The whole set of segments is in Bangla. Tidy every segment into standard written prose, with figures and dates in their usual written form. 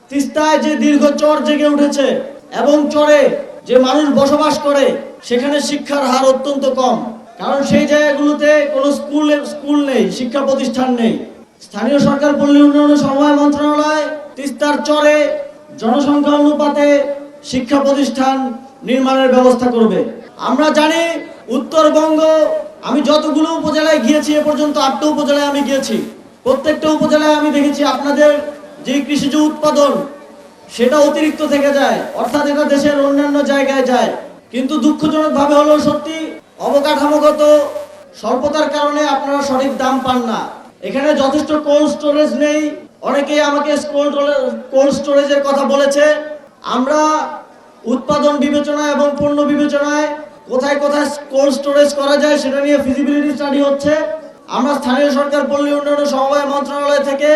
তিস্তায় যে দীর্ঘ চর জেগে উঠেছে এবং চরে যে মানুষ বসবাস করে সেখানে শিক্ষার হার অত্যন্ত কম, কারণ সেই জায়গাগুলোতে কোনো স্কুল নেই, শিক্ষা প্রতিষ্ঠান নেই। স্থানীয় সরকার পল্লী উন্নয়ন ও সমবায় মন্ত্রণালয় তিস্তার চরে জনসংখ্যা অনুপাতে শিক্ষা প্রতিষ্ঠান নির্মাণের ব্যবস্থা করবে। আমরা জানি উত্তরবঙ্গ, আমি যতগুলো উপজেলায় গিয়েছি এ পর্যন্ত 8টা উপজেলায় আমি গিয়েছি, প্রত্যেকটা উপজেলায় আমি দেখেছি আপনাদের যে কৃষিজ উৎপাদন সেটা অতিরিক্ত থেকে যায়, অর্থাৎ এটা দেশের অন্যান্য জায়গায় যায়। কিন্তু দুঃখজনকভাবে হলো সত্যি অবকাঠামোগত স্বল্পতার কারণে আপনারা সঠিক দাম পান না। এখানে যথেষ্ট কোল্ড স্টোরেজ নেই। অনেকেই আমাকে কোল্ড স্টোরেজের কথা বলেছে। আমরা উৎপাদন বিবেচনা এবং পণ্য বিবেচনায় কোথায় কোথায় কোল্ড স্টোরেজ করা যায় সেটা নিয়ে ফিজিবিলিটি স্টাডি হচ্ছে। আমরা স্থানীয় সরকার পল্লী উন্নয়ন ও সমবায় মন্ত্রণালয় থেকে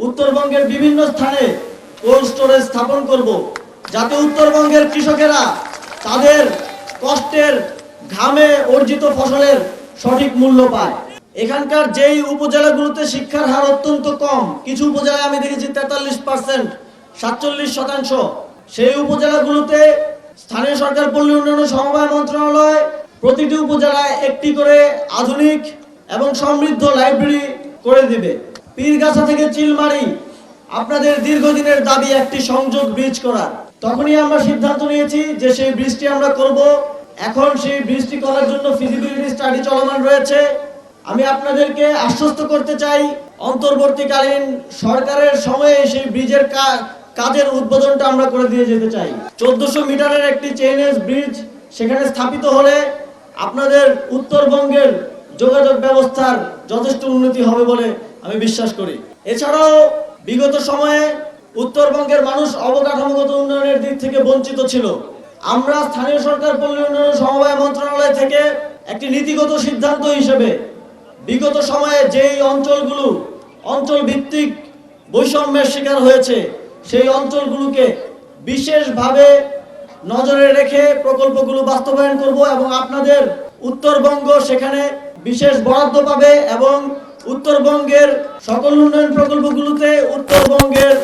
উত্তরবঙ্গের বিভিন্ন স্থানে কোল্ড স্টোরেজ স্থাপন করব, যাতে উত্তরবঙ্গের কৃষকেরা তাদের কষ্টের ঘামে অর্জিত ফসলের সঠিক মূল্য পায়। এখানকার যেই উপজেলাগুলোতে শিক্ষার হার অত্যন্ত কম, কিছু উপজেলায় আমি দেখেছি 43%, 47%, সেই উপজেলাগুলোতে স্থানীয় সরকার পল্লী উন্নয়ন ও সমবায় মন্ত্রণালয় প্রতিটি উপজেলায় একটি করে আধুনিক এবং সমৃদ্ধ লাইব্রেরি করে দিবে। পীরগাছা থেকে চিলমারি আপনাদের দীর্ঘদিনের দাবি একটি সংযোগ ব্রিজ করার, তখনই আমরা সিদ্ধান্ত নিয়েছি যে সেই ব্রিজটি আমরা করব। এখন সেই ব্রিজটি করার জন্য ফিজিবিলিটি স্টাডি চলমান রয়েছে। আমি আপনাদেরকে আশ্বস্ত করতে চাই, অন্তর্বর্তীকালীন সরকারের সময়ে সেই ব্রিজের কাজের উদ্বোধনটা আমরা করে দিয়ে যেতে চাই। 1400 মিটারের একটি চেইনলেস ব্রিজ সেখানে স্থাপিত হলে আপনাদের উত্তরবঙ্গের যোগাযোগ ব্যবস্থার যথেষ্ট উন্নতি হবে বলে আমি বিশ্বাস করি। এছাড়াও বিগত সময়ে উত্তরবঙ্গের মানুষ অবকাঠামোগত উন্নয়নের দিক থেকে বঞ্চিত ছিল। আমরা স্থানীয় সরকার পল্লী উন্নয়ন সমবায় মন্ত্রণালয় থেকে একটি নীতিগত সিদ্ধান্ত হিসেবে বিগত সময়ে যেই অঞ্চলগুলো অঞ্চল ভিত্তিক বৈষম্যের শিকার হয়েছে সেই অঞ্চলগুলোকে বিশেষভাবে নজরে রেখে প্রকল্পগুলো বাস্তবায়ন করব এবং আপনাদের উত্তরবঙ্গ সেখানে বিশেষ বরাদ্দ পাবে এবং উত্তরবঙ্গের সকল উন্নয়ন প্রকল্পগুলোতে উত্তরবঙ্গের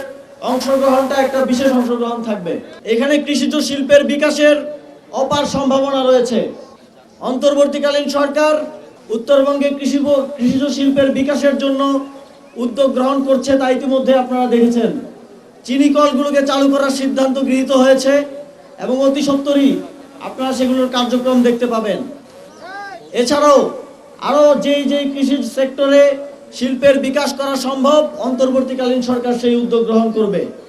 অংশগ্রহণটা একটা বিশেষ অংশগ্রহণ থাকবে। এখানে কৃষিজ শিল্পের বিকাশের অপার সম্ভাবনা রয়েছে। অন্তর্বর্তীকালীন সরকার উত্তরবঙ্গে কৃষিজ শিল্পের বিকাশের জন্য উদ্যোগ গ্রহণ করছে, তা ইতিমধ্যে আপনারা দেখেছেন। চিনি কলগুলোকে চালু করার সিদ্ধান্ত গৃহীত হয়েছে এবং অতি সত্বরই আপনারা সেগুলোর কার্যক্রম দেখতে পাবেন। এছাড়াও আরও যেই কৃষি সেক্টরে শিল্পের বিকাশ করা সম্ভব, অন্তর্বর্তীকালীন সরকার সেই উদ্যোগ গ্রহণ করবে।